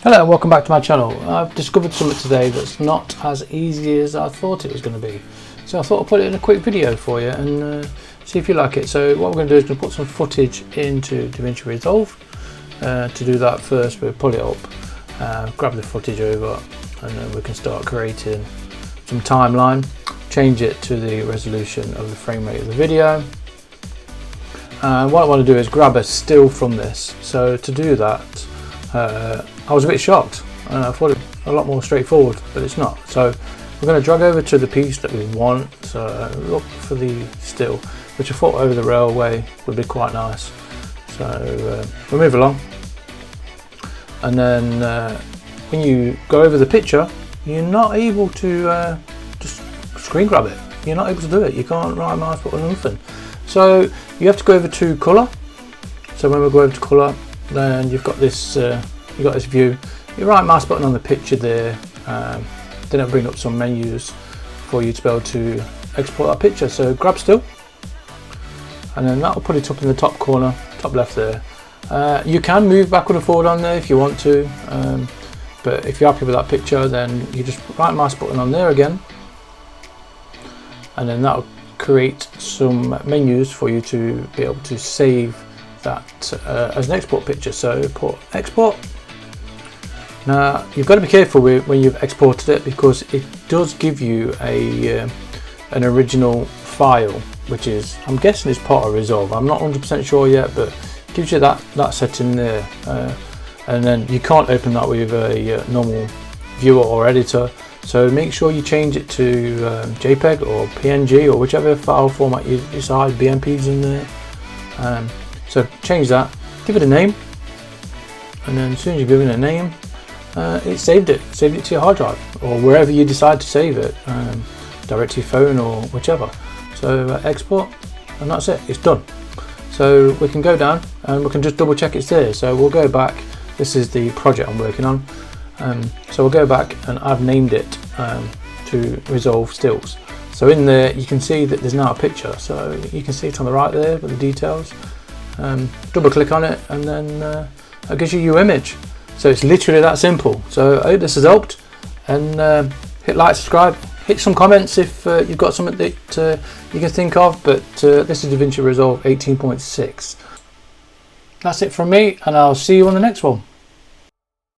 Hello and welcome back to my channel. I've discovered something today that's not as easy as I thought it was going to be. So I thought I'd put it in a quick video for you and see if you like it. So what we're going to do is going to put some footage into DaVinci Resolve. To do that first we'll pull it up, grab the footage over, and then we can start creating some timeline, change it to the resolution of the frame rate of the video. And what I want to do is grab a still from this. So to do that, I was a bit shocked. I thought it was a lot more straightforward, but it's not. So we're going to drag over to the piece that we want. So look for the still, which I thought over the railway would be quite nice. So we'll move along, and then when you go over the picture, you're not able to just screen grab it. You're not able to do it. You can't right mouse button or nothing. So you have to go over to colour. So when we go over to colour, then you've got this view. Your right mouse button on the picture there, then it'll bring up some menus for you to be able to export that picture. So grab still, and then that'll put it up in the top corner, top left there. You can move backward and forward on there if you want to, but if you're happy with that picture, then you just right mouse button on there again, and then that'll create some menus for you to be able to save that as an export picture. So put export. Now you've got to be careful when you've exported it, because it does give you an original file, which is, I'm guessing, is part of Resolve. I'm not 100% sure yet, but it gives you that setting there, and then you can't open that with a normal viewer or editor. So make sure you change it to JPEG or PNG or whichever file format you decide. BMP's in there. So change that, give it a name, and then as soon as you give it a name, it saved it to your hard drive or wherever you decide to save it, direct to your phone or whichever. So export, and that's it, it's done. So we can go down and we can just double check it's there. So we'll go back. This is the project I'm working on. So we'll go back, and I've named it to Resolve Stills. So in there you can see that there's now a picture. So you can see it on the right there with the details. Double click on it, and then it gives you your image. So it's literally that simple. So I hope this has helped, and hit like, subscribe, hit some comments if you've got something that you can think of. But this is DaVinci Resolve 18.6. That's it from me, and I'll see you on the next one.